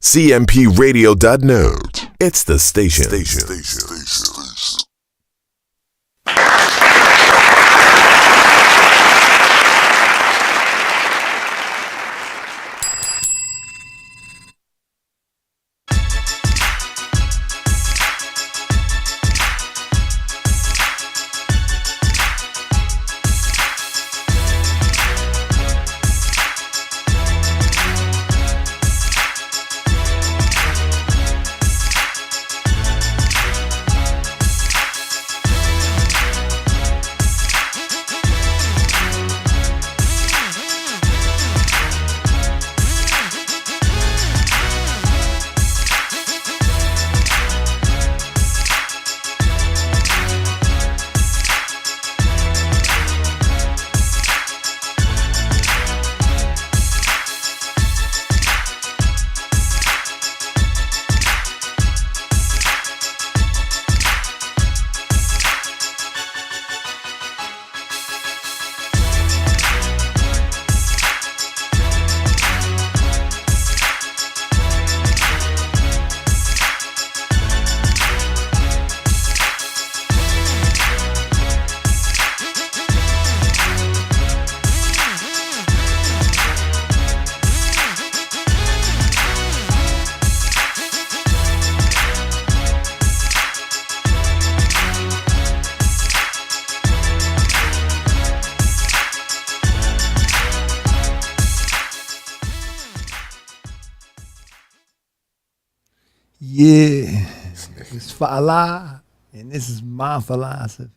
cmpradio.net. It's the station. Yeah, it's Fala, and this is my philosophy.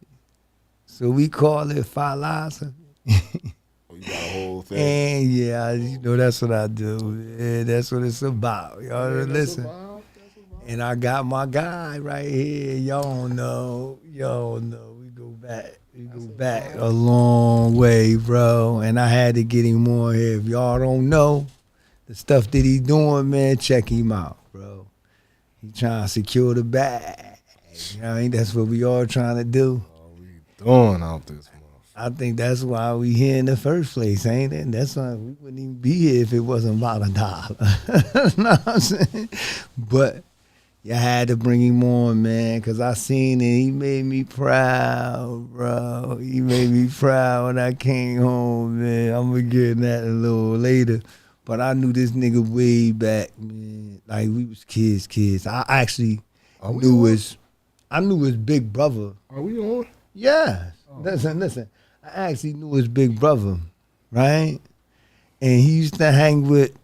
So we call it FALAsophy. Oh, you got a whole thing. And yeah, you know that's what I do. Yeah, that's what it's about. Y'all listen. And I got my guy right here. Y'all know. We go back a long way, bro. And I had to get him on here. If y'all don't know the stuff that he doing, man, check him out, bro. He trying to secure the bag. You know what I mean? That's what we all trying to do. Oh, we doing out this month. I think that's why we here in the first place, ain't it? And that's why we wouldn't even be here if it wasn't about $1. Know what I'm saying? But you had to bring him on, man, because I seen it. He made me proud, bro. He made me proud when I came home, man. I'm going to get in that a little later. But I knew this nigga way back, man. Like, we was kids. I actually knew his big brother. Are we on? Yeah. Oh. Listen. I actually knew his big brother, right? And he used to hang with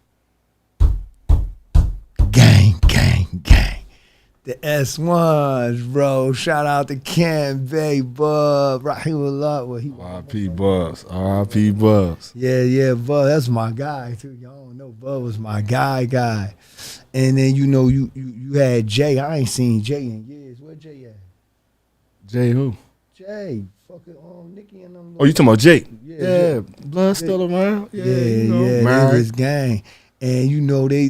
gang. The S1s, bro. Shout out to Cam Bay, Bub. Rahimullah. R.I.P. Bubs. R.I.P. Bubs. Yeah, Bub. That's my guy, too. Y'all don't know Bub was my guy. And then, you had Jay. I ain't seen Jay in years. Where Jay at? Jay who? Jay. Fucking Nicky and them. Oh, you talking about Jake? Yeah. Blood still around? Yeah, they was gang. And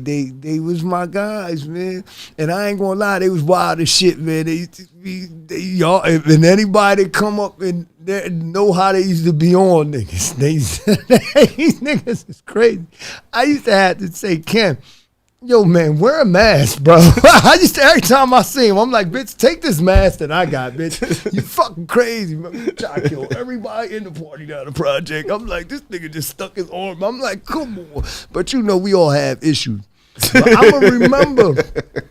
they was my guys, man. And I ain't gonna lie, they was wild as shit, man. They used to be, y'all, and anybody that come up and they know how they used to be on niggas. These niggas is crazy. I used to have to say, Ken, yo, man, wear a mask, bro. I used to, every time I see him, I'm like, bitch, take this mask that I got, bitch. You fucking crazy, man. You try to kill everybody in the party down the project. I'm like, this nigga just stuck his arm. I'm like, come on. But we all have issues. But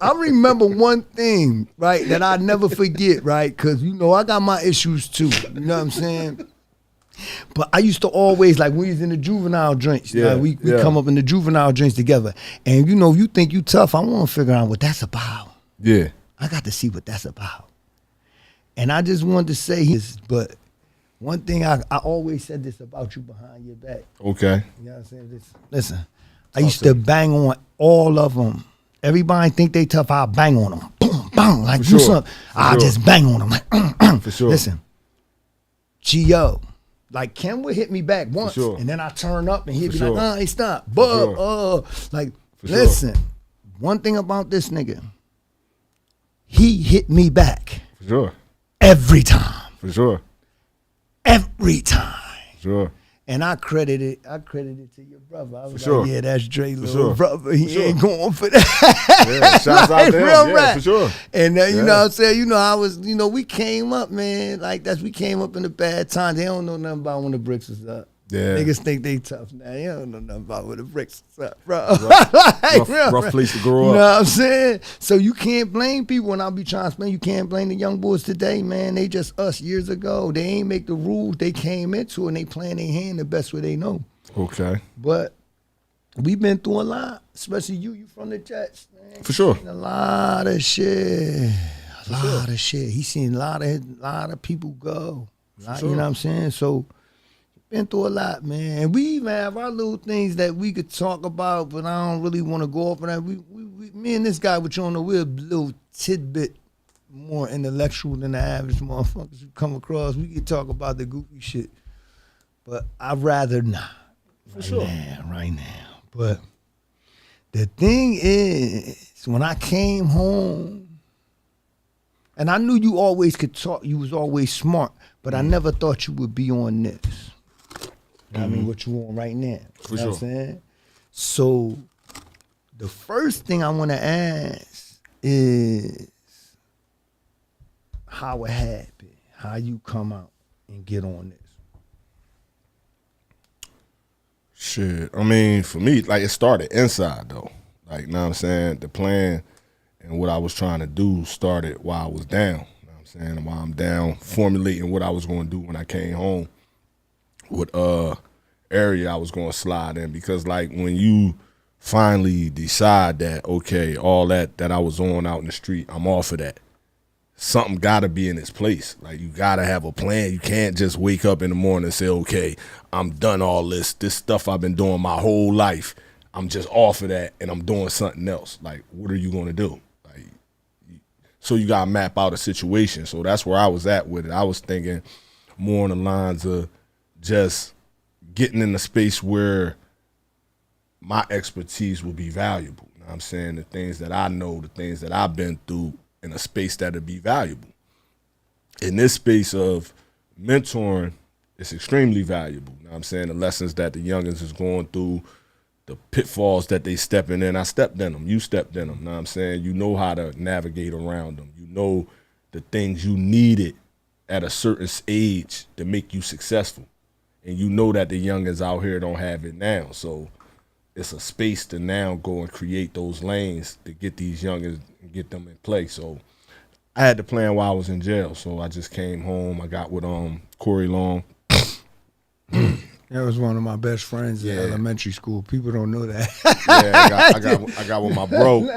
I remember one thing, right, that I never forget, right? Because, I got my issues too. You know what I'm saying? But I used to always, like, when we was in the juvenile drinks, we come up in the juvenile drinks together. And, you think you tough, I want to figure out what that's about. Yeah. I got to see what that's about. And I just wanted to say this, but one thing I always said this about you behind your back. Okay. You know what I'm saying? Listen, I used to bang on all of them. Everybody think they tough, I'll bang on them. Boom, bang, like do something. I'll just bang on them. Like, For sure. Listen, G.O., like, Ken would hit me back once, and then I turn up and he'd be like, hey, stop. Bub, like, listen, one thing about this nigga, he hit me back. For sure. Every time. For sure. Every time. For sure. And I credit it to your brother. I was For like, sure. yeah, that's Dre little sure. brother. He For ain't going for that. Yeah, shouts out to him. Real Yeah, rap. for sure. And you Yeah. know what I'm saying? You know, I was, you know, we came up, man. Like we came up in the bad times. They don't know nothing about when the bricks was up. Yeah. Niggas think they tough now. They don't know nothing about when the bricks was up, bro. Like, Rough place to grow You up. know what I'm saying? So you can't blame people, and I'll be trying to explain, you can't blame the young boys today, man. They just us years ago. They ain't make the rules. They came into it, and they playing their hand the best way they know. Okay. But we've been through a lot, especially you from the Jets, man. For sure. Seen a lot of shit. A lot of shit. He seen a lot of people go. Sure. You know what I'm saying? So been through a lot, man. And we even have our little things that we could talk about, but I don't really want to go off on that. Me and this guy, which you don't know, we're a little tidbit more intellectual than the average motherfuckers who come across. We could talk about the goofy shit, but I'd rather not. For sure. Right now. But the thing is, when I came home, and I knew you always could talk, you was always smart, but I never thought you would be on this. You know what I mean, what you on right now. For You know sure. what I'm saying? So the first thing I want to ask is how it happened, how you come out and get on this. Shit. I mean, for me, like it started inside though. Like, you know what I'm saying? The plan and what I was trying to do started while I was down. You know what I'm saying? And while I'm down, formulating what I was going to do when I came home, what area I was going to slide in. Because like when you finally decide that, okay, all that I was on out in the street, I'm off of that. Something got to be in its place. Like you got to have a plan. You can't just wake up in the morning and say, okay, I'm done all this stuff I've been doing my whole life. I'm just off of that and I'm doing something else. Like, what are you going to do? Like, so you got to map out a situation. So that's where I was at with it. I was thinking more on the lines of just getting in a space where my expertise will be valuable. You know what I'm saying? The things that I know, the things that I've been through, in a space that'll be valuable. In this space of mentoring, it's extremely valuable. You know what I'm saying? The lessons that the youngins is going through, the pitfalls that they stepping in, I stepped in them, you stepped in them. You know what I'm saying? You know how to navigate around them. You know the things you needed at a certain age to make you successful. And you know that the youngins out here don't have it now. So it's a space to now go and create those lanes to get these youngins and get them in play. So I had the plan while I was in jail. So I just came home. I got with Corey Long. That was one of my best friends in elementary school. People don't know that. Yeah, I got with my bro.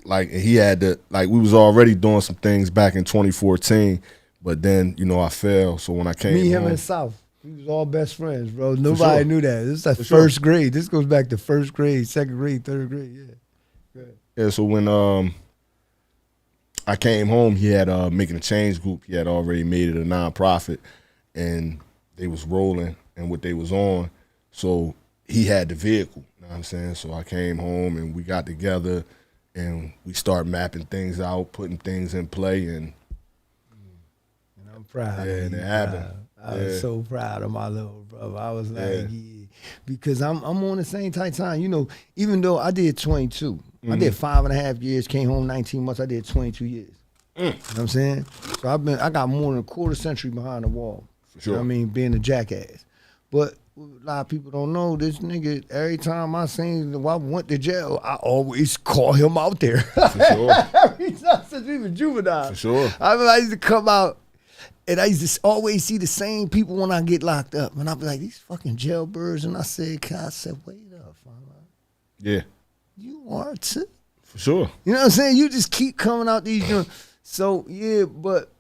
Like he had to, like we was already doing some things back in 2014, but then you know I fell. So when I came Me, home, him, and South. We was all best friends, bro. Nobody sure. knew that. This is like For first sure. grade. This goes back to first grade, second grade, third grade. Yeah. yeah. So when I came home, he had Making a Change group. He had already made it a nonprofit, and they was rolling and what they was on. So he had the vehicle. You know what I'm saying? So I came home and we got together and we started mapping things out, putting things in play, and I'm proud. Yeah, of and you, it happened. proud. I was so proud of my little brother. I was like, because I'm on the same tight time. You know, even though I did 22, I did 5.5 years, came home 19 months. I did 22 years. You know what I'm saying? So I got more than a quarter century behind the wall. For sure. You know what I mean, being a jackass. But a lot of people don't know this nigga. Every time I went to jail, I always call him out there. For sure. Every time since we were juvenile. For sure. I used to come out. And I used to always see the same people when I get locked up. And I'd be like, these fucking jailbirds. And I said, wait up, fella. Yeah. You are too. For sure. You know what I'm saying? You just keep coming out these joints. So, yeah, but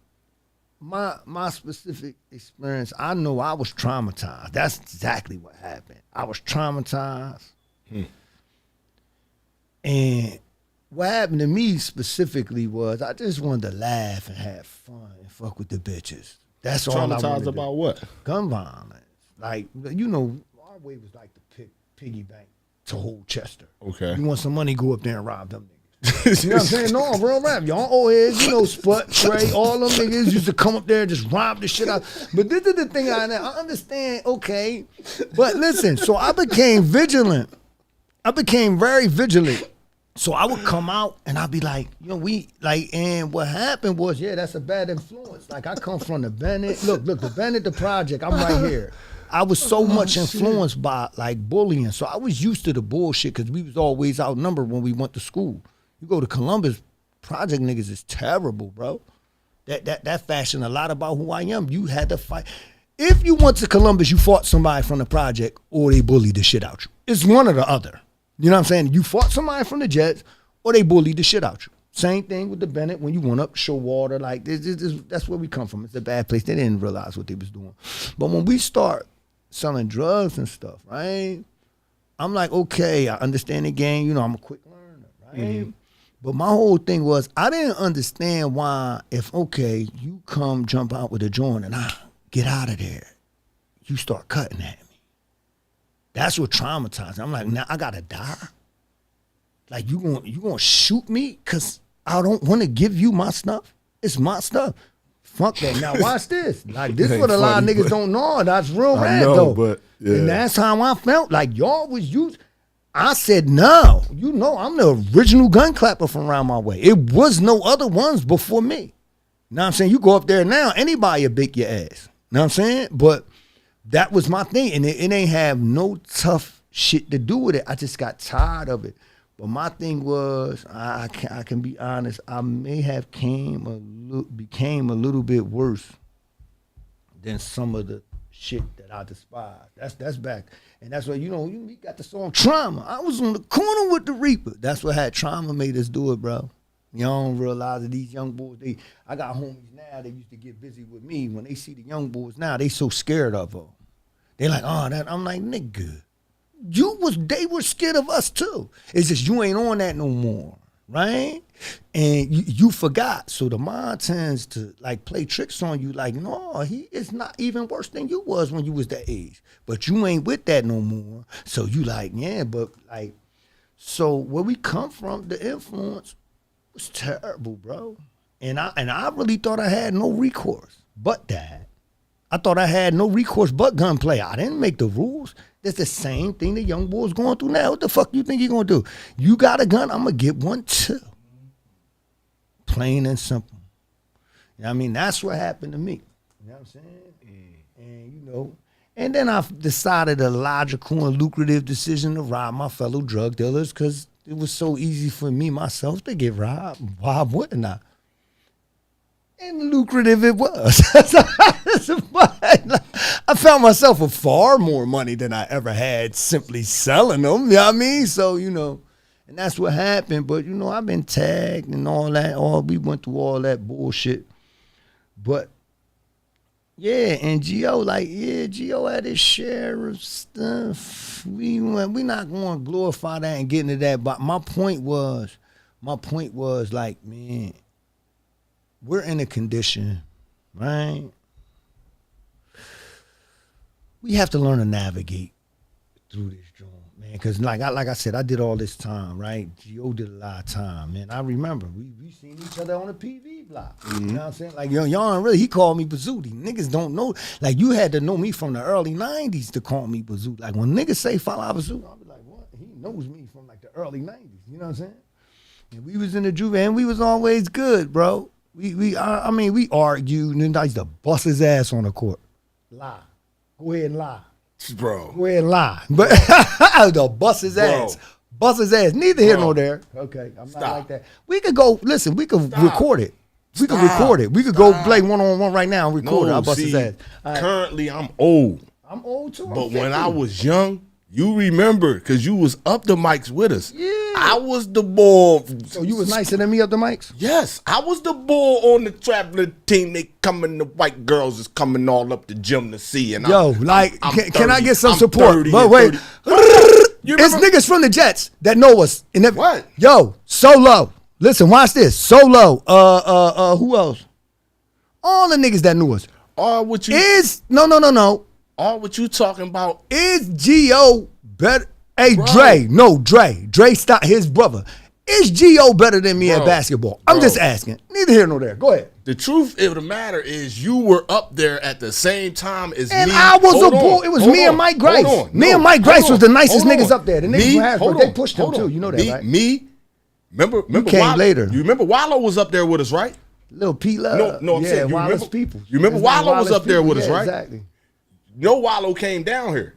my specific experience, I know I was traumatized. That's exactly what happened. I was traumatized. And what happened to me specifically was I just wanted to laugh and have fun and fuck with the bitches. That's all I wanted to Traumatized do. about what? Gun violence. Like, you know, our way was like to piggy bank to hold Chester. Okay. You want some money, go up there and rob them niggas. You know what I'm saying? No, real rap. Y'all old heads, you know, Sput, Trey, all them niggas used to come up there and just rob the shit out. But this is the thing I understand, okay. But listen, so I became vigilant. I became very vigilant. So I would come out and I'd be like, and what happened was, that's a bad influence. Like I come from the Bennett. Look, the Bennett, the project, I'm right here. I was so much influenced by like bullying. So I was used to the bullshit because we was always outnumbered when we went to school. You go to Columbus, project niggas is terrible, bro. That fashioned a lot about who I am. You had to fight. If you went to Columbus, you fought somebody from the project or they bullied the shit out you. It's one or the other. You know what I'm saying? You fought somebody from the Jets or they bullied the shit out you. Same thing with the Bennett when you went up Showwater. Like, that's where we come from. It's a bad place. They didn't realize what they was doing. But when we start selling drugs and stuff, right? I'm like, okay, I understand the game. You know, I'm a quick learner, right? Mm-hmm. But my whole thing was I didn't understand why you come jump out with a joint and I get out of there, you start cutting at me. That's what traumatized me. I'm like, now I gotta die? Like you gonna shoot me because I don't want to give you my stuff? It's my stuff. Fuck that. Now watch this. Like this is what a lot of niggas don't know. That's real rap though. But, yeah. And that's how I felt. Like y'all was used. I said no. You know I'm the original gun clapper from around my way. It was no other ones before me. You know what I'm saying? You go up there now, anybody will beat your ass. You know what I'm saying? But that was my thing. And it ain't have no tough shit to do with it. I just got tired of it. But my thing was, I can be honest, I may have became a little bit worse than some of the shit that I despise. That's back. And that's why, you got the song Trauma. I was on the corner with the Reaper. That's what had Trauma made us do it, bro. Y'all don't realize that these young boys, I got homies now that used to get busy with me. When they see the young boys now, they so scared of them. They like, that. I'm like, nigga, they were scared of us too. It's just you ain't on that no more, right? And you forgot. So the mind tends to like play tricks on you like, no, he is not even worse than you was when you was that age. But you ain't with that no more. So you like, yeah, but like, so where we come from, the influence was terrible, bro. And I really thought I had no recourse but that. I thought I had no recourse but gunplay. I didn't make the rules. That's the same thing the young boy's going through now. What the fuck you think you gonna do? You got a gun, I'm gonna get one too. Plain and simple. You know what I mean? That's what happened to me. You know what I'm saying? And and then I decided a logical and lucrative decision to rob my fellow drug dealers because it was so easy for me myself to get robbed. Why wouldn't I? And lucrative it was. I found myself with far more money than I ever had simply selling them. You know what I mean? So, and that's what happened. But, I've been tagged and all that. We went through all that bullshit. But, yeah, and Gio had his share of stuff. We not going to glorify that and get into that. But my point was like, man, we're in a condition, right? We have to learn to navigate through this joint, man. Because like I said, I did all this time, right? Gio did a lot of time, man. I remember we seen each other on the PV block. Mm-hmm. You know what I'm saying? Like, y'all really, he called me Bazooty. Niggas don't know. Like, you had to know me from the early 90s to call me Bazooty. Like, when niggas say FALAsophy, I'll be like, what? He knows me from like the early 90s. You know what I'm saying? And we was in the Juve, and we was always good, bro. We argued, and I used to bust his ass on the court. Lie. Go ahead and lie. Bro. Go ahead and lie. But I used to bust his ass. Bust his ass. Neither here nor there. Okay, I'm not like that. We could go, listen, we could record it. We could record it. We could go play one-on-one right now and record it. I'll bust his ass. Right. Currently, I'm old. I'm old too. But when I was young, you remember, because you was up the mics with us. Yeah. I was the bull. So you was nicer than me up the mics? Yes. I was the bull on the traveling team. They coming, the white girls is coming all up the gym to see. And can I get some support? But wait. It's niggas from the Jets that know us. What? Yo, Solo. Listen, watch this. Solo. Who else? All the niggas that knew us. All what you No. All what you talking about is Gio better? Hey, bro. Dre. Dre stopped his brother. Is Gio better than me at basketball? I'm just asking. Neither here nor there. Go ahead. The truth of the matter is you were up there at the same time as me. And I was a bull. It was me and Mike Grice. Me and Mike Grice was the nicest niggas up there. The niggas from Harrisburg, they pushed him too. You know that, right? Remember you came Wallow, later. You remember Wallow was up there with us, right? Little P Love. No, I'm saying Wallace people. You remember Wallow was up there with us, right? Exactly. No, Wallow came down here.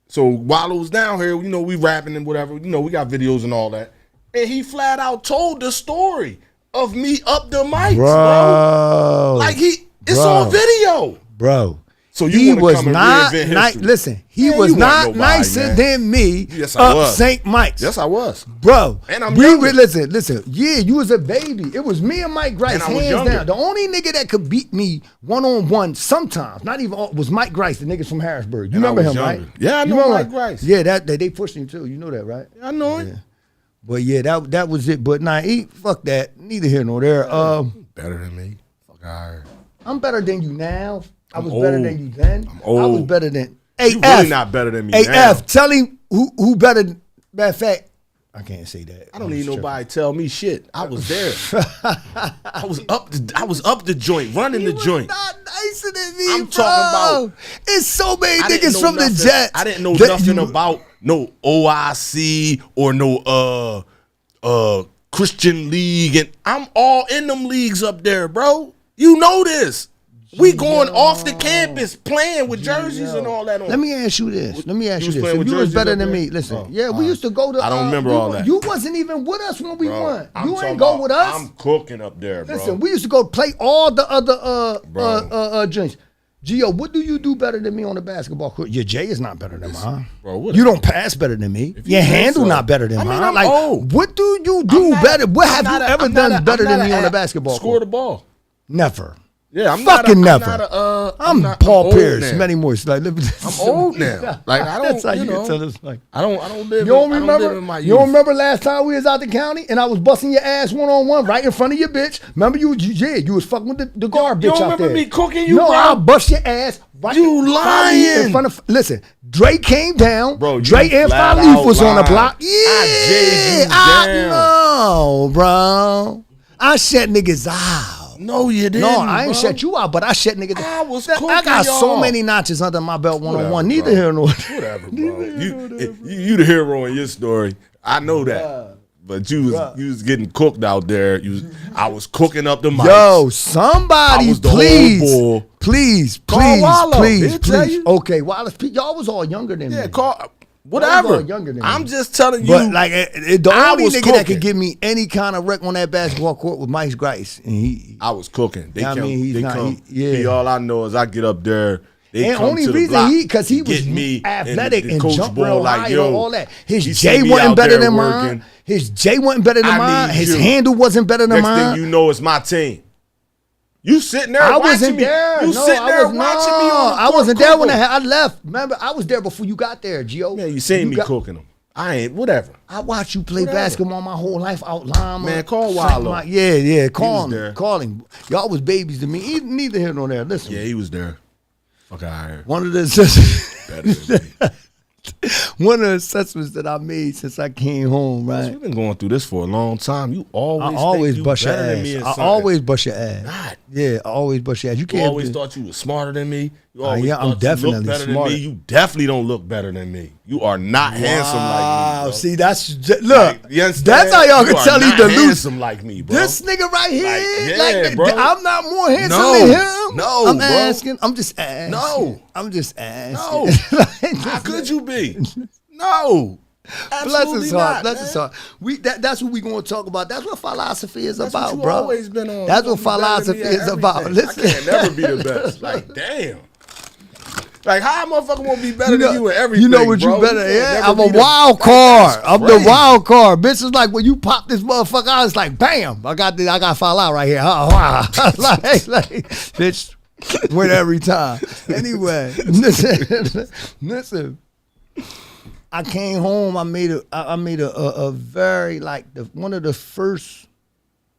So Wallow was down here, you know, we rapping and whatever, you know, we got videos and all that. And he flat out told the story of me up the mics, bro. Like it's on video. Bro. So he was not nice. Listen, he was not nicer than me up St. Mike's. Yes, I was, bro. And I'm listen. Yeah, you was a baby. It was me and Mike Grice, hands down. The only nigga that could beat me 1-on-1 sometimes, not even was Mike Grice, the niggas from Harrisburg. You remember him, right? Yeah, I know Mike Grice. Yeah, they pushed him too. You know that, right? I know it. But yeah, that was it. But fuck that. Neither here nor there. Better than me. Fuck her. I'm better than you now. I was better than you then. I'm old. I was better than You really not better than me now. AF, tell him who better. Matter of fact, I can't say that. I don't need nobody tell me shit. I was there. I was up the joint, running the joint. Not nicer than me, I'm talking about. It's so many niggas from the Jets. I didn't know nothing about no OIC or no Christian League, and I'm all in them leagues up there, bro. You know this. We going off the campus playing with jerseys and all that on. Let me ask you this. If you was better than me, listen. We used to go to. I don't remember all that. You wasn't even with us when we won. You ain't go with us. I'm cooking up there, bro. Listen, we used to go play all the other joints. Gio, what do you do better than me on the basketball court? Your J is not better than mine. Bro, you don't pass better than me. Your handle not better than mine. I'm old. What do you do better? What have you ever done better than me on the basketball court? Score the ball. Never. Yeah, never. I'm Paul Pierce. Many more. Like, I'm old now. Like I don't. That's how you can tell us. Like I don't live. You don't remember? You don't remember last time we was out the county and I was busting your ass 1-on-1 right in front of your bitch. Remember you was fucking with the guard bitch out there. You don't remember me cooking you? No, bro? I'll bust your ass. Right you lying in front of. Listen, Dre came down. Bro, Dre and Falif was on the block. Yeah, I know, bro. I shut niggas out. No, you didn't. No, I ain't shut you out, but I shut niggas out. I got so many notches under my belt 1-on-1. Neither here nor there. Whatever, bro. You the hero in your story. I know that. But you was getting cooked out there. I was cooking up the mics. Yo, somebody please. Okay, Wallace, y'all was all younger than me. Yeah, whatever. I'm just telling you. But like the only nigga that could give me any kind of wreck on that basketball court was Mike Grice, and I was cooking. They all I know is I get up there. And only reason because he was athletic and jump real high and all that. His J wasn't better than mine. His J wasn't better than mine. His handle wasn't better than mine. Next thing you know, it's my team. You sitting there watching me. You sitting there watching me on the court. I wasn't there when I left. Remember, I was there before you got there, Gio. Man, you seen me cooking them. I ain't, whatever. I watched you play basketball my whole life out Lima. Man, call Wallow. Call him. Y'all was babies to me. Neither here nor there. Listen. Yeah, he was there. Fuck out here. One of the assessments that I made since I came home, right? We've been going through this for a long time. You always bust your ass. I always bust your ass. Not. Yeah, I always bust your ass. You always thought you was smarter than me. You always I'm definitely better smarter than me. You definitely don't look better than me. You are not handsome like me, bro. See, that's how y'all can tell he's the handsome like me, bro. This nigga right here, bro. I'm not more handsome than him. No, I'm bro. asking. I'm just asking. No, I'm just asking. No, how could you be? No. Bless his heart. That's what we gonna talk about. That's what FALAsophy is about, bro. Always been on. That's what FALAsophy is about. Listen. I can't never be the best. Like, damn. Like, how a motherfucker want to be better than you in everything? You know what bro? you better? Yeah, I'm a wild card. I'm the wild card. Bitch is like when you pop this motherfucker out, it's like bam. I got Fala right here. like, bitch, win every time. Anyway, listen. I came home. I made a very one of the first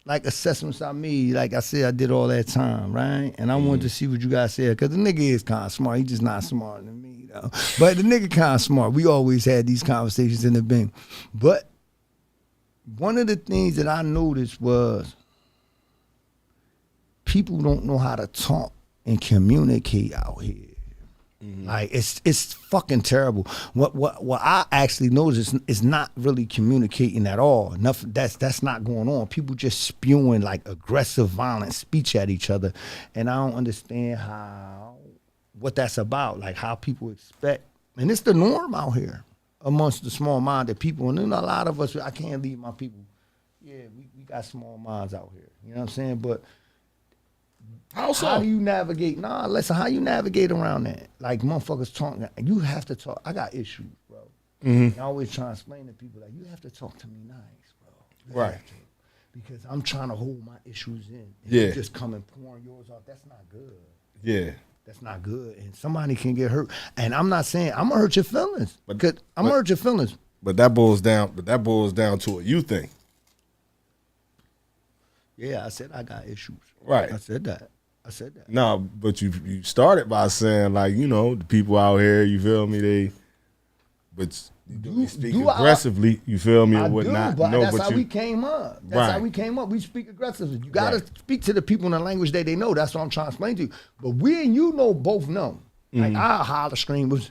assessments I made. Like I said, I did all that time, right? And I wanted to see what you guys said because the nigga is kind of smart. He just not smarter than me, though. But the nigga kind of smart. We always had these conversations in the bin. But one of the things that I noticed was people don't know how to talk and communicate out here. Like it's fucking terrible. What I actually noticed is not really communicating at all. Nothing. That's not going on. People just spewing like aggressive, violent speech at each other, and I don't understand what that's about. Like how people expect, and it's the norm out here amongst the small-minded people. And then a lot of us, I can't leave my people. Yeah, we got small minds out here. You know what I'm saying? But how do you navigate? Listen, how you navigate around that? Like motherfuckers talking, you have to talk. I got issues, bro. I always try to explain to people like, you have to talk to me nice, bro. Right. Because I'm trying to hold my issues in. And Yeah. you just come and pouring yours off. That's not good. Yeah. That's not good. And somebody can get hurt. And I'm not saying I'm gonna hurt your feelings. I'm gonna hurt your feelings. But that boils down to a you thing. Yeah, I said I got issues. Right. I said that. No, but you started by saying like, you know, the people out here, you feel me, they speak aggressively, you feel me, or whatnot. But that's how we came up. That's how we came up. We speak aggressively. You gotta speak to the people in the language that they know. That's what I'm trying to explain to you. But we and you both know. Like our holler scream was,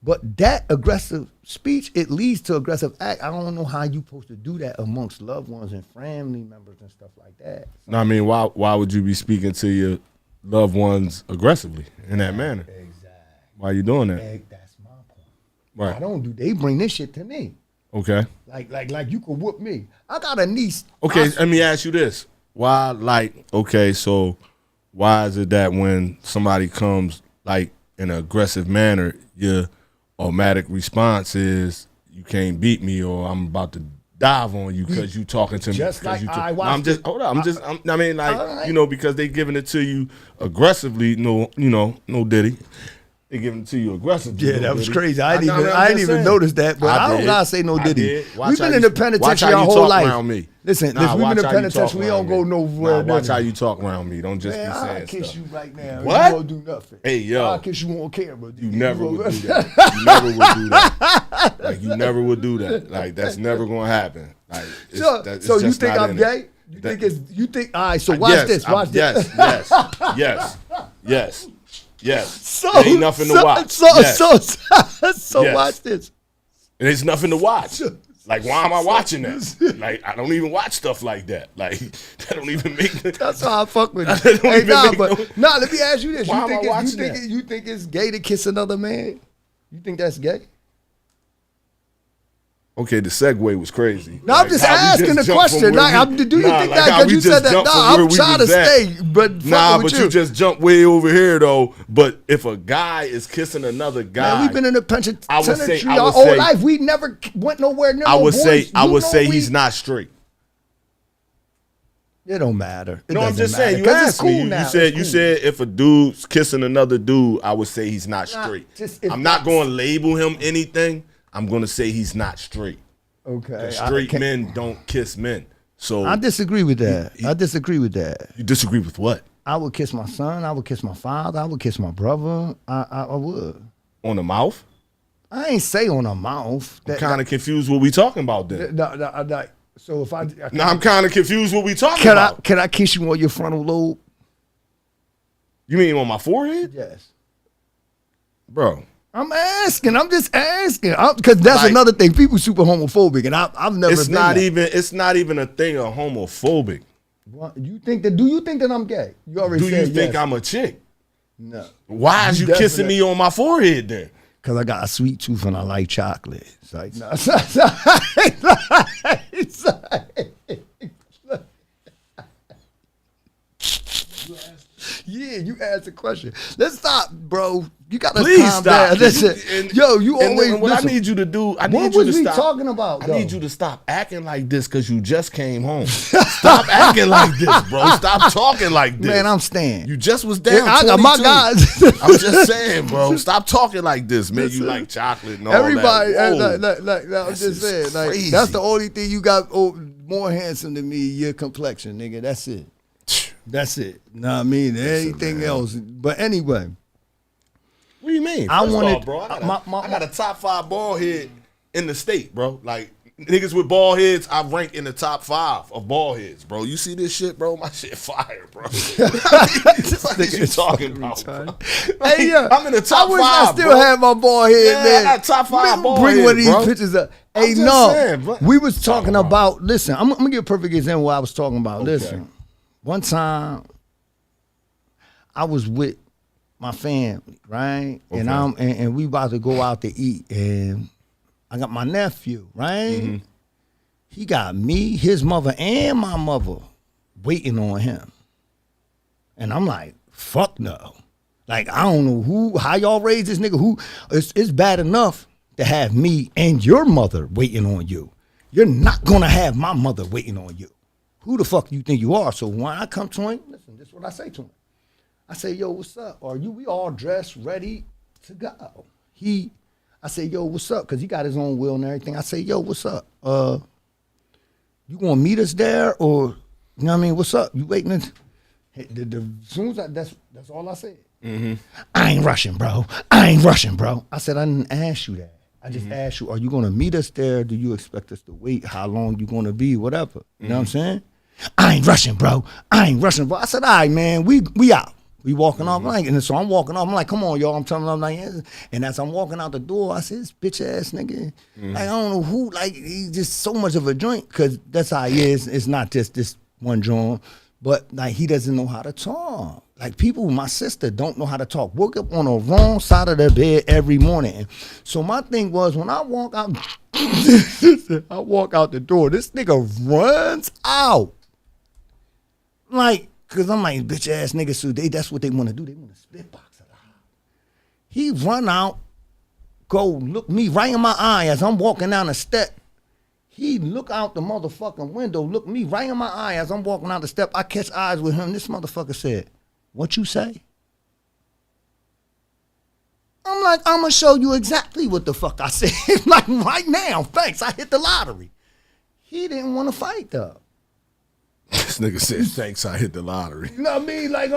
but that aggressive speech, it leads to aggressive act. I don't know how you supposed to do that amongst loved ones and family members and stuff like that. No, I mean, why would you be speaking to your loved ones aggressively in that manner? Exactly. Why are you doing that? That's my point. Right. I don't do. They bring this shit to me. Okay. Like you could whoop me. I got a niece. Okay, let me ask you this. Why, so why is it that when somebody comes like in an aggressive manner, your automatic response is you can't beat me or I'm about to dive on you because you talking to me? Just like you know, because they giving it to you aggressively. No diddy. They giving it to you aggressively. Yeah, that was crazy. I didn't even notice that, but I don't gotta say no diddy. We've been in the penitentiary our whole life. Listen, we've been in the penitentiary. We don't go nowhere. Watch how you talk around me. Don't just be saying stuff. I'll kiss you right now. What? You won't do nothing. Hey, yo. I'll kiss you on camera. You never would do that. You never would do that. Like, you never would do that. Like, that's never going to happen. Like, so you think I'm gay? All right, so watch this. Yes. So, ain't nothing to watch. So watch this. And there's nothing to watch. Like, why am I watching that? Like, I don't even watch stuff like that. Like, that don't even make. That's how I fuck with you. Hey, let me ask you this. You think it's gay to kiss another man? You think that's gay? Okay, the segue was crazy. No, I'm just asking the question. Do you think that? Because you said that. No, I'm trying to stay. But you just jumped way over here though. But if a guy is kissing another guy, man, we've been in the penitentiary our whole life. We never went nowhere near. I would say he's not straight. It don't matter. I'm just saying. You asked me. You said if a dude's kissing another dude, I would say he's not straight. I'm not going to label him anything. I'm going to say he's not straight. Okay. Straight men don't kiss men. So I disagree with that. I disagree with that. You disagree with what? I would kiss my son. I would kiss my father. I would kiss my brother. I would. On the mouth? I ain't say on the mouth. I'm kind of confused what we talking about then. No. So if I'm kind of confused what we talking about. Can I kiss you on your frontal lobe? You mean on my forehead? Yes. Bro. I'm just asking. Because that's another thing. People super homophobic, and I've never It's not even a thing of homophobic. What, do you think that I'm gay? You already said yes. Do you think I'm a chick? No. Why is you kissing me on my forehead then? Because I got a sweet tooth and I like chocolate. It's like, no. Yeah, you asked a question. Let's stop, bro. You gotta calm down. Listen, you always. What I need you to do, what was we talking about? I need you to stop acting like this because you just came home. Stop acting like this, bro. Stop talking like this. Man, I'm staying. You just was down. I got my guys. I'm just saying, bro. Stop talking like this, man. You like chocolate and all everybody, that. I'm just saying. Like, that's the only thing you got more handsome than me. Your complexion, nigga. That's it. That's it. Know what I mean? Anything else. But anyway. What do you mean? I got a top 5 ball head in the state, bro. Like, niggas with bald heads, I rank in the top 5 of bald heads, bro. You see this shit, bro? My shit fire, bro. What you talking about, bro? Like, Hey, yeah. I'm in the top 5, I wish I still bro. had my bald head, Yeah, man. I got top 5 bald Bring head, one of these bro. pictures up. I'm Hey, just no. saying, bro. We was talking about, listen, I'm going to give a perfect example of what I was talking about. Okay. Listen, one time I was with my family, right? Okay. And we about to go out to eat, and I got my nephew, right? Mm-hmm. He got me, his mother, and my mother waiting on him. And I'm like, fuck no. Like, I don't know how y'all raised this nigga. It's bad enough to have me and your mother waiting on you. You're not gonna have my mother waiting on you. Who the fuck you think you are? So when I come to him, listen, this is what I say to him. I say, yo, what's up? We all dressed, ready to go. I say, yo, what's up? Because he got his own will and everything. I say, yo, what's up? You gonna meet us there, or you know what I mean? What's up? You waiting? As soon as that's all I said. Mm-hmm. I ain't rushing, bro. I said, I didn't ask you that. I just asked you, are you gonna meet us there? Do you expect us to wait? How long you gonna be? Whatever. You know what I'm saying? I ain't rushing, bro. I said, all right, man, we out. We walking off, like, and so I'm walking off. I'm like, come on, y'all. I'm telling them, like, yeah. And as I'm walking out the door, I said, this bitch ass nigga, like, I don't know who, like, he's just so much of a joint, because that's how he is. It's not just this one joint, but like, he doesn't know how to talk. Like, people, my sister, don't know how to talk. Woke up on the wrong side of the bed every morning. So my thing was, when I walk out, I walk out the door, this nigga runs out. Like, because I'm like, bitch ass niggas, so that's what they want to do. They want to spit box at the house. He run out, go look me right in my eye as I'm walking down the step. He look out the motherfucking window, look me right in my eye as I'm walking down the step. I catch eyes with him. This motherfucker said, what you say? I'm like, I'm going to show you exactly what the fuck I said. Like, right now, thanks, I hit the lottery. He didn't want to fight, though. This nigga said, thanks, I hit the lottery. You know what I mean? Like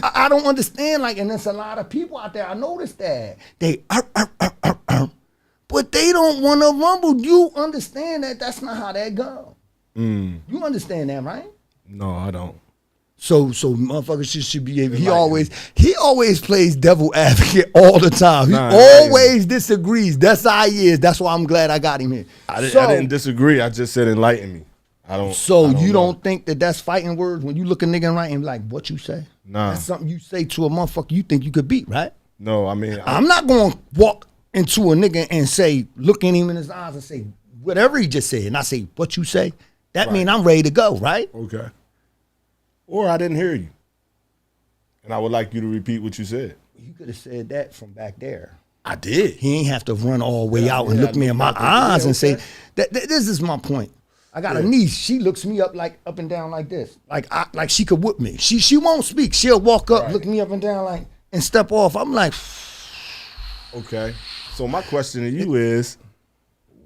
I don't understand. Like, and there's a lot of people out there. I noticed that they, but they don't want to rumble. You understand that? That's not how that go. You understand that, right? No, I don't. So motherfuckers should be able. He always plays devil advocate all the time. He always disagrees. That's how he is. That's why I'm glad I got him here. I didn't disagree. I just said enlighten me. I don't think that that's fighting words when you look a nigga in right and like, what you say? Nah. That's something you say to a motherfucker you think you could beat, right? No, I mean, I'm not going to walk into a nigga and say, look in him in his eyes and say, whatever he just said, and I say, what you say? That mean I'm ready to go, right? Okay. Or I didn't hear you. And I would like you to repeat what you said. You could have said that from back there. I did. He ain't have to run all the way out and look me in my eyes and say, this is my point. I got a niece. She looks me up and down like this, like she could whoop me. She won't speak. She'll walk up, look me up and down like, and step off. I'm like, okay. So my question to you is,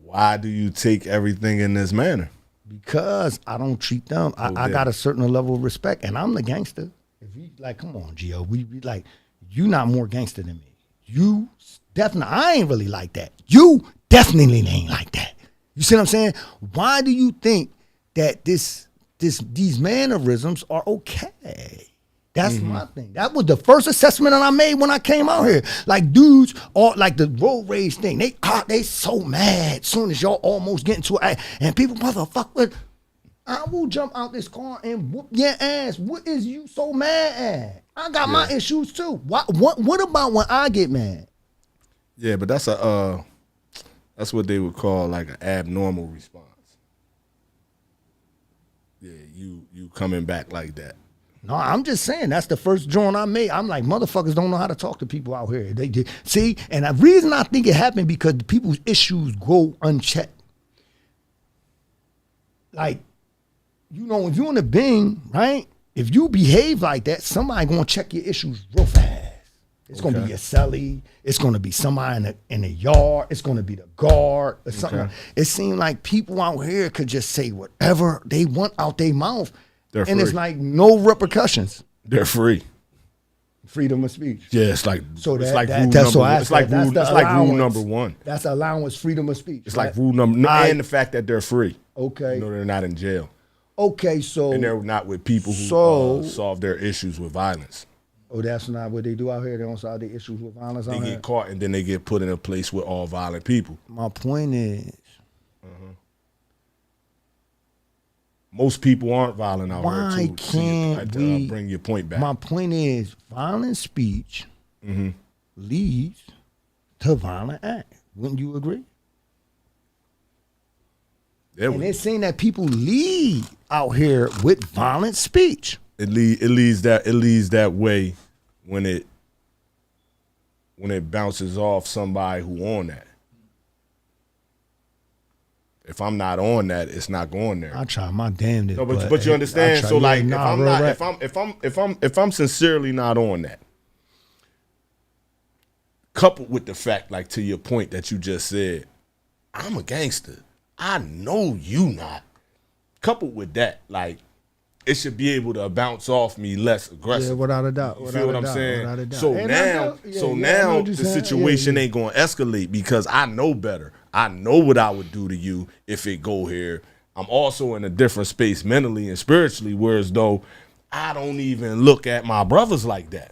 why do you take everything in this manner? Because I don't treat them. I got a certain level of respect, and I'm the gangster. If you like, come on, Gio. We like, you not more gangster than me. You definitely. I ain't really like that. You definitely ain't like that. You see what I'm saying? Why do you think that these mannerisms are okay? That's my thing. That was the first assessment that I made when I came out here. Like, dudes, all like the road rage thing. They so mad soon as y'all almost get into it. And people, motherfucker, I will jump out this car and whoop your ass. What is you so mad at? I got my issues too. What about when I get mad? Yeah, but that's what they would call like an abnormal response. Yeah, you coming back like that. No, I'm just saying that's the first joint I made. I'm like, motherfuckers don't know how to talk to people out here. They see, and the reason I think it happened because people's issues go unchecked. Like, you know, if you in the Bing, right? If you behave like that, somebody gonna check your issues real fast. It's gonna be your celly. It's gonna be somebody in the yard. It's gonna be the guard or something. Okay. It seems like people out here could just say whatever they want out their mouth. And it's like no repercussions. They're free. Freedom of speech. Yeah, it's like So it's that- like that- rule that's number what I one. It's said. like That's rule. the It's like rule allowance. number one. That's allowance freedom of speech. It's right? like rule number, I- and the fact that they're free. Okay. You know, they're not in jail, Okay, so and they're not with people who So- solve their issues with violence. oh, that's not what they do out here. They don't solve the issues with violence They out here. get caught, and then they get put in a place with all violent people. My point is, Most people aren't violent out why here. can't we bring your point back? My point is, violent speech Mm-hmm. leads to violent act. Wouldn't you agree? There And we- it's saying that people lead out here with violent speech. it leads that way when it bounces off somebody who on that. If I'm not on that, it's not going there. I try my damnedest. No, but you understand. I try- So like, yeah, nah, real rap. if I'm sincerely not on that, coupled with the fact, like to your point that you just said, I'm a gangster. I know you not. Coupled with that, like, it should be able to bounce off me less aggressive. Yeah, without a doubt. You feel what I'm saying? Without a doubt. So And now, I know what the you're saying. situation Yeah, yeah. ain't gonna escalate because I know better. I know what I would do to you if it go here. I'm also in a different space mentally and spiritually, whereas though I don't even look at my brothers like that.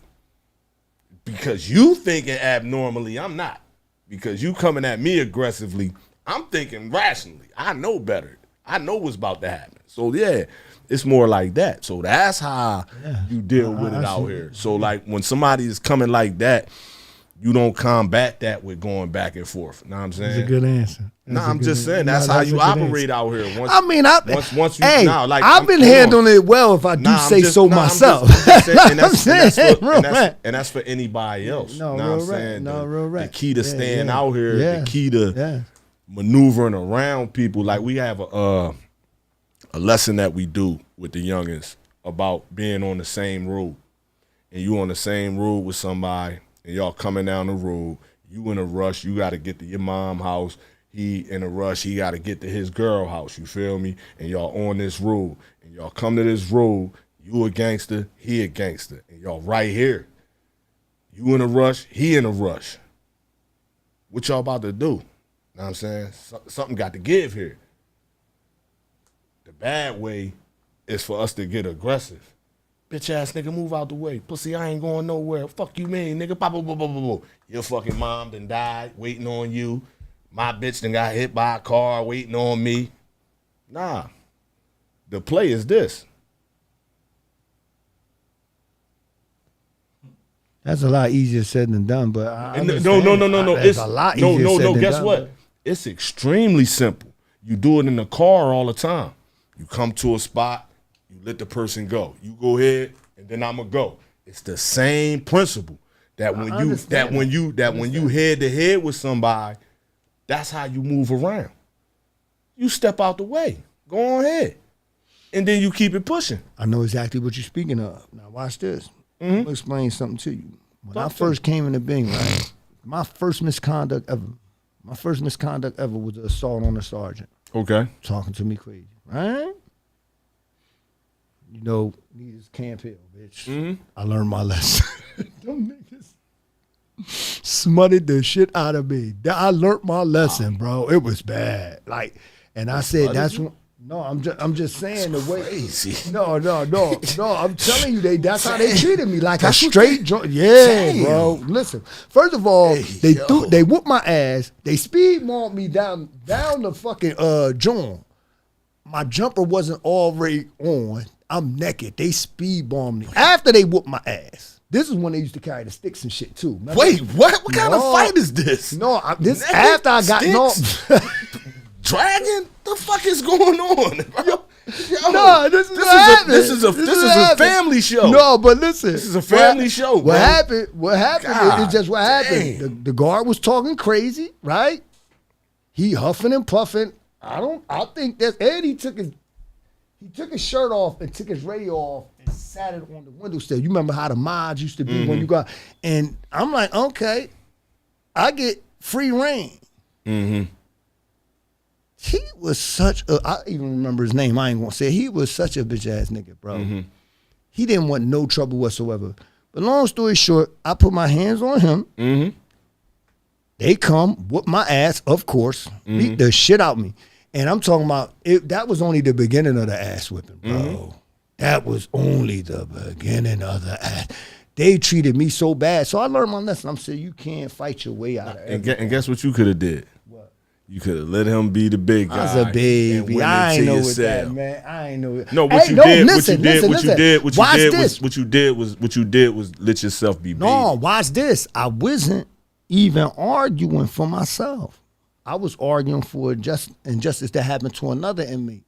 Because you thinking abnormally, I'm not. Because you coming at me aggressively, I'm thinking rationally. I know better. I know what's about to happen. So yeah, it's more like that. So that's how you deal with it out here. So like when somebody is coming like that, you don't combat that with going back and forth. You know what I'm saying? That's a good answer. Nah, I'm just saying that's how you operate out here. Once, once you, hey, nah, like, I've been handling it well if I do say so myself. And that's for anybody else. No, know real what I'm right. saying? No, The- real right. The key to Yeah, staying yeah. out here, Yeah. the key to Yeah. maneuvering around people. Like we have a lesson that we do with the youngins about being on the same road. And you on the same road with somebody and y'all coming down the road, you in a rush, you got to get to your mom's house. He in a rush, he got to get to his girl house, you feel me? And y'all on this road. And y'all come to this road, you a gangster, he a gangster. And y'all right here. You in a rush, he in a rush. What y'all about to do? Know what I'm saying? Something got to give here. The bad way is for us to get aggressive. Bitch ass nigga, move out the way. Pussy, I ain't going nowhere. Fuck you, mean, nigga. Blah, blah, blah, blah, blah. Your fucking mom done died waiting on you. My bitch done got hit by a car waiting on me. Nah. The play is this. That's a lot easier said than done, but I No. It's It's a lot easier said than Guess done, what? but- It's extremely simple. You do it in the car all the time. You come to a spot, you let the person go. You go ahead, and then I'ma go. It's the same principle that when you head to head with somebody, that's how you move around. You step out the way. Go on ahead, and then you keep it pushing. I know exactly what you're speaking of. Now watch this. Mm-hmm. I'm gonna explain something to you. When I first came into Bing, right, my first misconduct ever was the assault on a sergeant. Okay. Talking to me crazy, right? You know, niggas Camp Hill, bitch. Mm-hmm. I learned my lesson. Them niggas smutted the shit out of me. I learned my lesson, bro. It was bad. Like, and I said that's when. No, I'm just saying the way. Crazy. No. I'm telling you, that's how they treated me, like a straight joint. Yeah, Damn. bro. Listen, first of all, Hey, they whooped my ass. They speed bumped me down the fucking joint. My jumper wasn't already on. I'm naked. They speed bombed me after they whooped my ass. This is when they used to carry the sticks and shit too. Remember? Wait, what? What kind of No. fight is this? No, this Naked after I got sticks? Dragon? The fuck is going on? Bro? Yo, No, this is a family show. No, but listen, This is a family show, bro. What happened? God is just what happened. damn. The guard was talking crazy, right? He huffing and puffing. I think that Eddie took his shirt off and took his radio off and sat it on the windowsill. You remember how the mods used to be when you got, and I'm like, okay, I get free reign. Mm-hmm. He was I even remember his name. I ain't gonna say it. He was such a bitch ass nigga, bro. Mm-hmm. He didn't want no trouble whatsoever. But long story short, I put my hands on him. Mm-hmm. They come, whoop my ass, of course, beat the shit out of me. And I'm talking about, that was only the beginning of the ass whipping, bro. Mm-hmm. That was only the beginning of the ass. They treated me so bad. So I learned my lesson. I'm saying you can't fight your way out of everything. And guess what you could have did? What? You could have let him be the big guy. I was a baby. I ain't know what that, man. I ain't know it. No, what you did was let yourself be big. No, watch this. I wasn't even arguing for myself. I was arguing for injustice that happened to another inmate.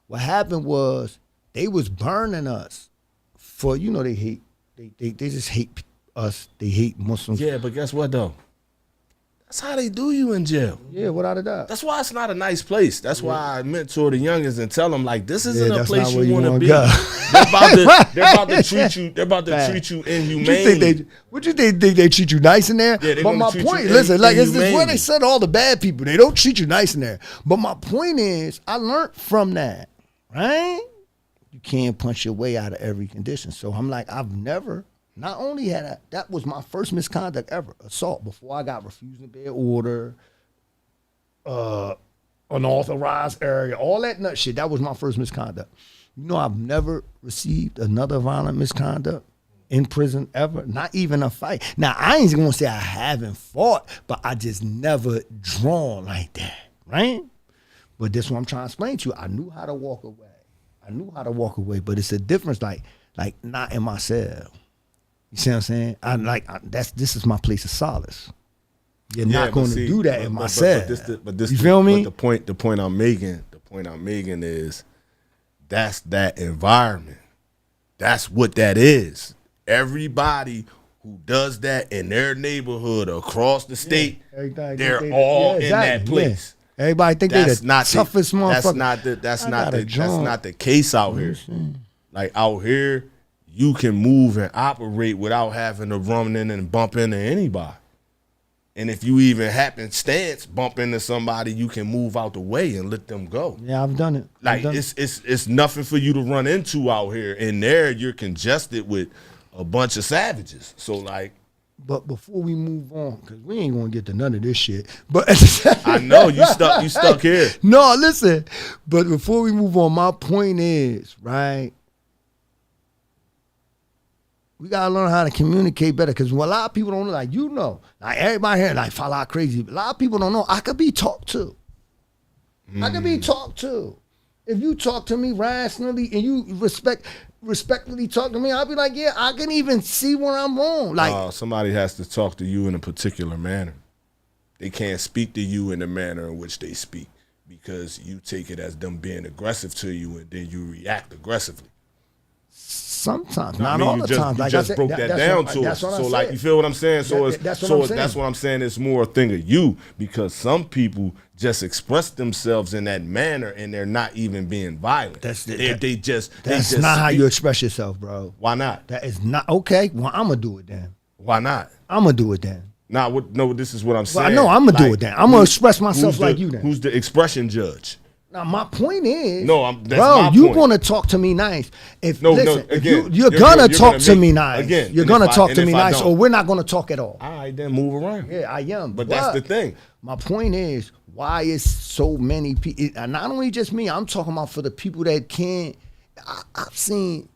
What happened was they was burning us for, they hate. They just hate us. They hate Muslims. Yeah, but guess what though? That's how they do you in jail. Yeah, without a doubt. That's why it's not a nice place. That's why I mentor the youngins and tell them like this isn't a place you want to be. They're about to treat you. They're about to treat you inhumanely. What you think they treat you nice in there? Yeah, but my point, listen, like it's this where they said all the bad people. They don't treat you nice in there. But my point is, I learned from that, right? You can't punch your way out of every condition. So I'm like, I've never. Not only had that was my first misconduct ever, assault, before I got refused to bear order, unauthorized area, all that nut shit. That was my first misconduct. I've never received another violent misconduct in prison ever, not even a fight. Now, I ain't gonna say I haven't fought, but I just never drawn like that, right? But this is what I'm trying to explain to you. I knew how to walk away. But it's a difference, like not in my cell. You see what I'm saying? This is my place of solace. You're not going to do that in my cell. You feel me? But the point I'm making is that's that environment. That's what that is. Everybody who does that in their neighborhood across the state, they're all in that place. Yeah. Everybody think they're the toughest motherfucker. That's not the case out here. Like out here, you can move and operate without having to run in and bump into anybody. And if you even happenstance bump into somebody, you can move out the way and let them go. Yeah, I've done it. It's nothing for you to run into out here. In there, you're congested with a bunch of savages. So like. But before we move on, because we ain't gonna get to none of this shit. But I know you stuck here. No, listen. But before we move on, my point is, right? We gotta learn how to communicate better, because a lot of people don't know, like everybody here like Fala crazy. But a lot of people don't know I could be talked to. I could be talked to. If you talk to me rationally and you respectfully talk to me, I'll be like, yeah, I can even see where I'm wrong. Like somebody has to talk to you in a particular manner. They can't speak to you in the manner in which they speak, because you take it as them being aggressive to you and then you react aggressively. Sometimes, not all the time. You just broke that down to us. So, like, you feel what I'm saying? So, that's what I'm saying. It's more a thing of you, because some people just express themselves in that manner and they're not even being violent. That's not how you express yourself, bro. Why not? That is not okay. Well, I'm gonna do it then. Why not? I'm gonna do it then. No, this is what I'm saying. Well, I know I'm gonna do it then. I'm gonna express myself like you then. Who's the expression judge? Now my point is, you're gonna talk to me nice. You're gonna talk to me nice. Again, you're gonna talk to me nice, or we're not gonna talk at all. All right, then move around. Yeah, I am. But that's the thing. My point is, why is so many people? Not only just me. I'm talking about for the people that can't. I've seen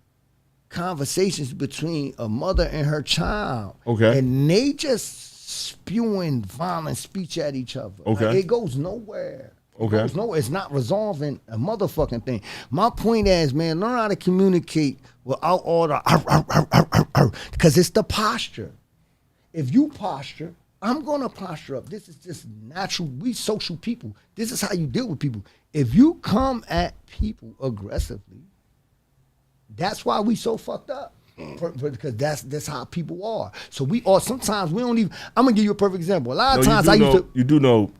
conversations between a mother and her child. Okay. And they just spewing violent speech at each other. Okay. Like, it goes nowhere. Okay. It's not resolving a motherfucking thing. My point is, man, learn how to communicate without all the because it's the posture. If you posture, I'm gonna posture up. This is just natural. We social people. This is how you deal with people. If you come at people aggressively, that's why we so fucked up. Because that's how people are. So we are sometimes we don't even. I'm gonna give you a perfect example. A lot of times you do know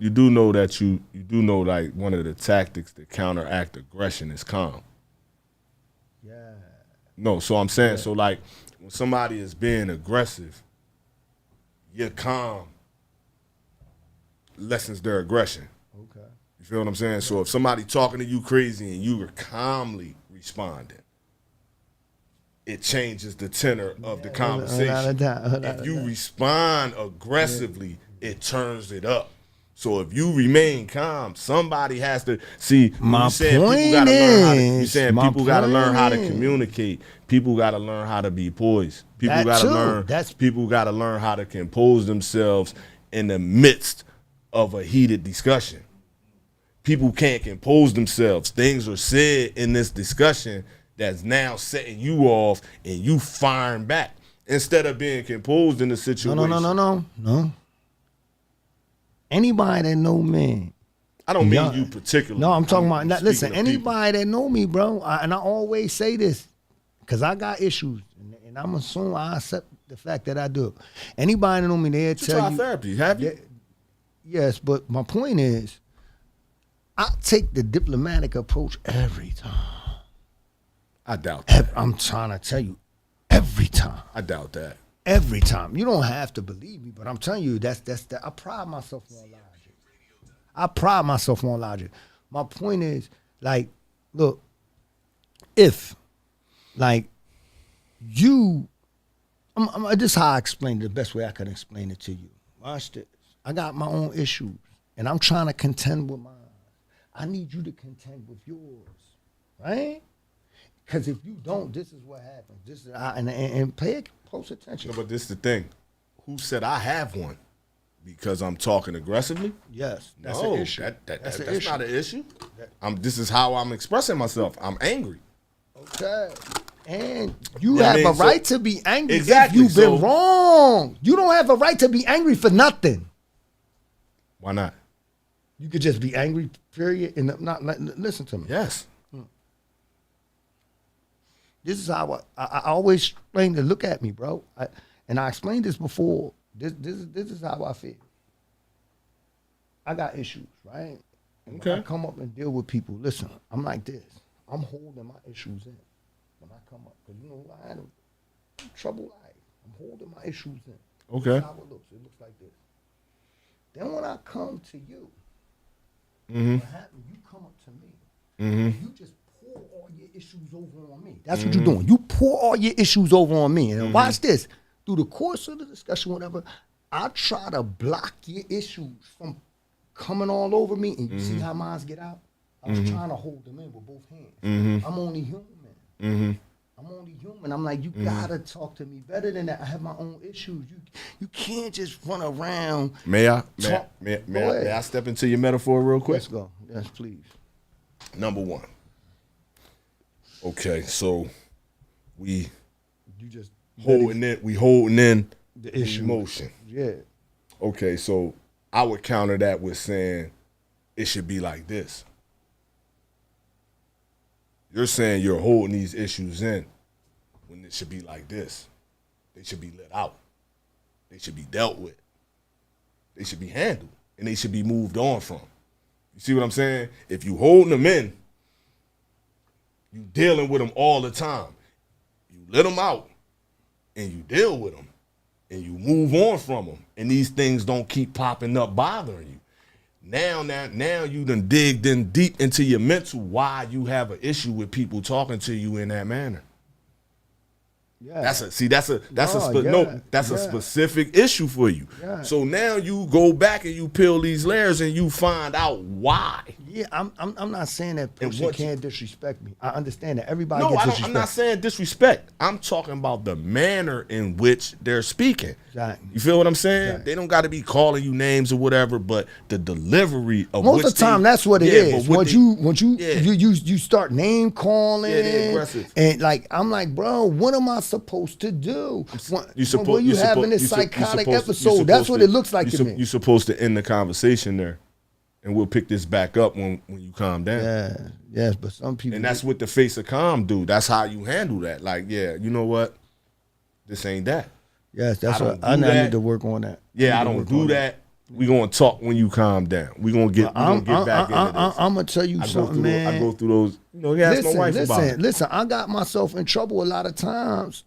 like one of the tactics to counteract aggression is calm. Yeah. No, so I'm saying so like when somebody is being aggressive, your calm lessens their aggression. Okay. You feel what I'm saying? So if somebody talking to you crazy and you are calmly responding, it changes the tenor of the conversation. If you respond aggressively, it turns it up. So if you remain calm, somebody has to see. My point is, people got to learn how to communicate. People got to learn how to be poised. People got to learn. People got to learn how to compose themselves in the midst of a heated discussion. People can't compose themselves. Things are said in this discussion that's now setting you off, and you firing back instead of being composed in the situation. No. Anybody that know me, I don't mean you particularly. No, I'm talking about. Listen, anybody that know me, bro, and I always say this because I got issues, and I'm assuming I accept the fact that I do. Anybody that know me, they'll tell you. Therapy, have you? Yes, but my point is, I take the diplomatic approach every time. I doubt that. I'm trying to tell you, every time. I doubt that. Every time. You don't have to believe me, but I'm telling you, that's I pride myself on logic. My point is, like, look, if, like, you, this is how I explain it, the best way I can explain it to you. Watch this. I got my own issues, and I'm trying to contend with mine. I need you to contend with yours, right? Because if you don't, this is what happens. This is and pay close attention. No, but this is the thing. Who said I have one? Because I'm talking aggressively? Yes, that's an issue. That's not an issue. This is how I'm expressing myself. I'm angry. Okay. And you have a right to be angry exactly, if you've been wrong. You don't have a right to be angry for nothing. Why not? You could just be angry, period, and not listen to me. Yes. This is how I always explain to look at me, bro. And I explained this before. This is how I feel. I got issues, right? And when I come up and deal with people, listen, I'm like this. I'm holding my issues in when I come up. Because, you know, I had a trouble life. I'm holding my issues in. Okay. That's how it looks. It looks like this. Then when I come to you, what happens, you come up to me, and you just pour all your issues over on me. That's what you're doing. You pour all your issues over on me. And watch this. Through the course of the discussion, whatever, I try to block your issues from coming all over me. And you see how mine get out? I was trying to hold them in with both hands. I'm only human. I'm only human. I'm like, you gotta talk to me better than that. I have my own issues. You can't just run around. May I step into your metaphor real quick? Let's go. Yes, please. Number one. Okay, so we holding in the issue. Emotion. Yeah. Okay, so I would counter that with saying it should be like this. You're saying you're holding these issues in when it should be like this. They should be let out. They should be dealt with. They should be handled. And they should be moved on from. You see what I'm saying? If you holding them in, you dealing with them all the time. You let them out and you deal with them and you move on from them. And these things don't keep popping up bothering you. Now you done digged in deep into your mental why you have an issue with people talking to you in that manner. Yeah. That's a specific issue for you. Yeah. So now you go back and you peel these layers and you find out why. Yeah, I'm not saying that person can't disrespect me. I understand that everybody gets disrespect. I'm not saying disrespect. I'm talking about the manner in which they're speaking. Exactly. You feel what I'm saying? Exactly. They don't got to be calling you names or whatever, but the delivery of most of the time that's what it is. Once you start name calling, aggressive. And like I'm like, bro, what am I supposed to do? You having this psychotic episode? That's what it looks like to me. You're supposed to end the conversation there. And we'll pick this back up when you calm down. Yeah, yes, but some people. And that's what the face of calm do. That's how you handle that. Like, yeah, you know what? This ain't that. Yes, that's what I need to work on that. Yeah, I don't do that. We gonna talk when you calm down. We gonna get back into this. I'm gonna tell you something, man. I go through those. You know, he asked my wife about it. Listen, I got myself in trouble a lot of times.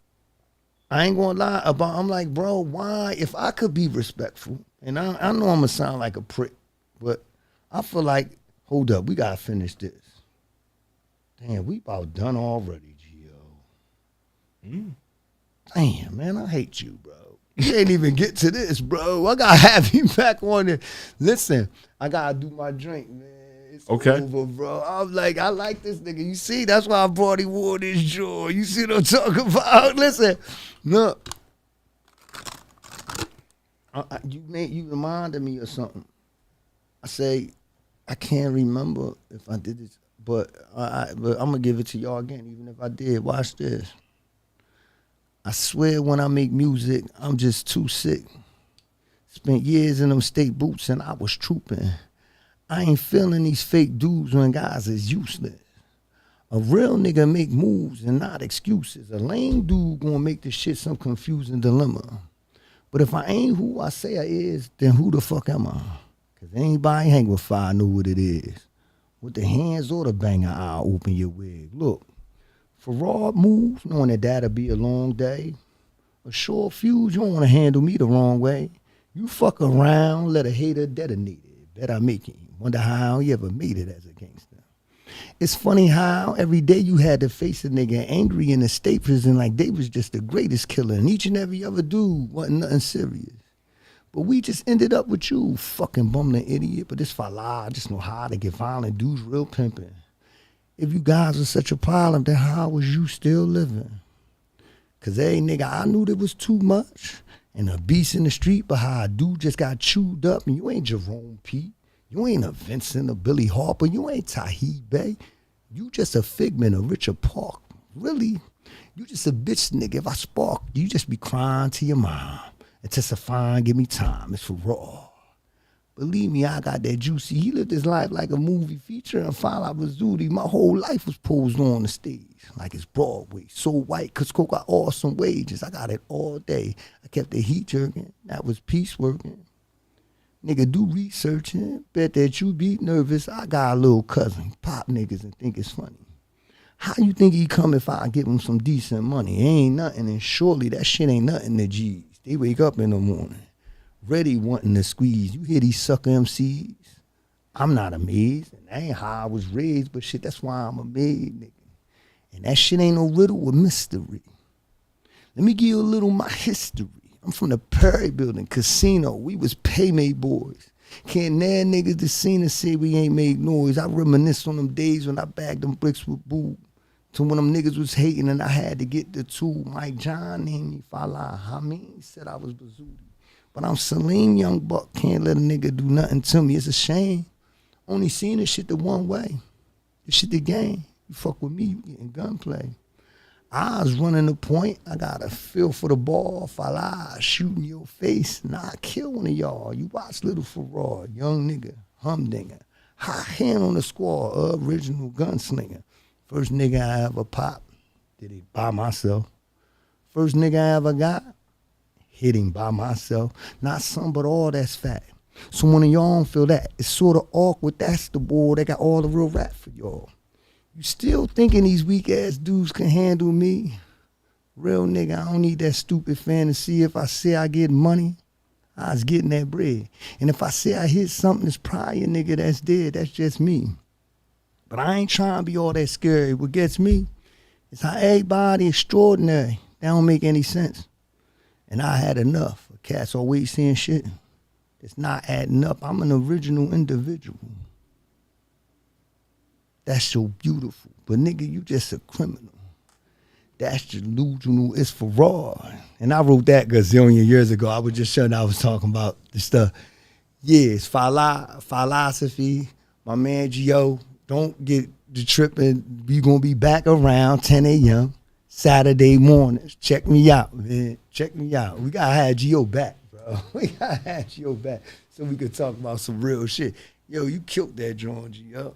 I ain't gonna lie about. I'm like, bro, why? If I could be respectful, and I know I'm gonna sound like a prick, but I feel like, hold up, we gotta finish this. Damn, we about done already, Gio. Damn, man, I hate you, bro. You ain't even get to this, bro. I gotta have you back on it. Listen, I gotta do my drink, man. It's over, bro. I'm like, I like this nigga. You see, that's why I brought him wore this joy. You see what I'm talking about? Listen, look. You reminded me of something. I say, I can't remember if I did this, but I'm gonna give it to y'all again, even if I did. Watch this. I swear when I make music, I'm just too sick. Spent years in them state boots and I was trooping. I ain't feeling these fake dudes when guys is useless. A real nigga make moves and not excuses. A lame dude gonna make this shit some confusing dilemma. But if I ain't who I say I is, then who the fuck am I? Cause anybody hang with fire know what it is. With the hands or the banger, I'll open your wig. Look. For raw moves, knowing that that'll be a long day. A short fuse, you don't want to handle me the wrong way. You fuck around, let a hater detonate it. Bet I make it. Wonder how you ever made it as a gangster. It's funny how every day you had to face a nigga angry in the state prison like they was just the greatest killer. And each and every other dude wasn't nothing serious. But we just ended up with you, fucking bumbling idiot. But this fala, I just know how to get violent dudes real pimping. If you guys are such a problem, then how was you still living? Cause hey nigga, I knew there was too much. And a beast in the street, but how a dude just got chewed up. And you ain't Jerome Pete. You ain't a Vincent or Billy Harper. You ain't Tahib Bey. You just a figment of Richard Park. Really? You just a bitch nigga. If I spark, you just be crying to your mom. And testifying, give me time. It's for raw. Believe me, I got that juicy. He lived his life like a movie feature and FALAsophy. My whole life was posed on the stage like it's Broadway. So white, cause Coke got awesome wages. I got it all day. I kept the heat jerking. That was peace working. Nigga, do researching. Bet that you be nervous. I got a little cousin. Pop niggas and think it's funny. How you think he come if I give him some decent money? It ain't nothing, and surely that shit ain't nothing to G's. They wake up in the morning. Ready wanting to squeeze. You hear these sucker MCs? I'm not amazed. And that ain't how I was raised, but shit, that's why I'm amazed, nigga. And that shit ain't no riddle or mystery. Let me give you a little of my history. I'm from the Perry Building, casino. We was paymate boys. Can't none niggas the scene and say we ain't made noise. I reminisce on them days when I bagged them bricks with boo. To when them niggas was hating and I had to get the tool. Mike John named me Fala. Hameen said I was Bazooty. But I'm Salim Young Buck, can't let a nigga do nothing to me. It's a shame. Only seeing this shit the one way. This shit the game. You fuck with me, you getting gunplay. I was running the point. I got a feel for the ball. Fala shooting your face. Nah, I kill one of y'all. You watch Little Farrar, young nigga, humdinger. High hand on the squad, original gunslinger. First nigga I ever popped, did it by myself. First nigga I ever got, hitting by myself. Not some, but all that's fact. So when y'all don't feel that, it's sort of awkward. That's the boy that got all the real rap for y'all. You still thinking these weak ass dudes can handle me? Real nigga, I don't need that stupid fantasy. If I say I get money, I was getting that bread. And if I say I hit something that's probably a nigga that's dead, that's just me. But I ain't trying to be all that scary. What gets me is how everybody extraordinary. That don't make any sense. And I had enough. Cats always saying shit that's not adding up. I'm an original individual. That's so beautiful. But nigga, you just a criminal. That's delusional. It's for raw. And I wrote that because years ago, I was just showing I was talking about the stuff. Yeah, it's FALAsophy. My man Gio, don't get the tripping. We gonna be back around 10 a.m. Saturday mornings. Check me out, man. Check me out. We gotta have Gio back, bro. We gotta have Gio back so we could talk about some real shit. Yo, you killed that joint, Gio.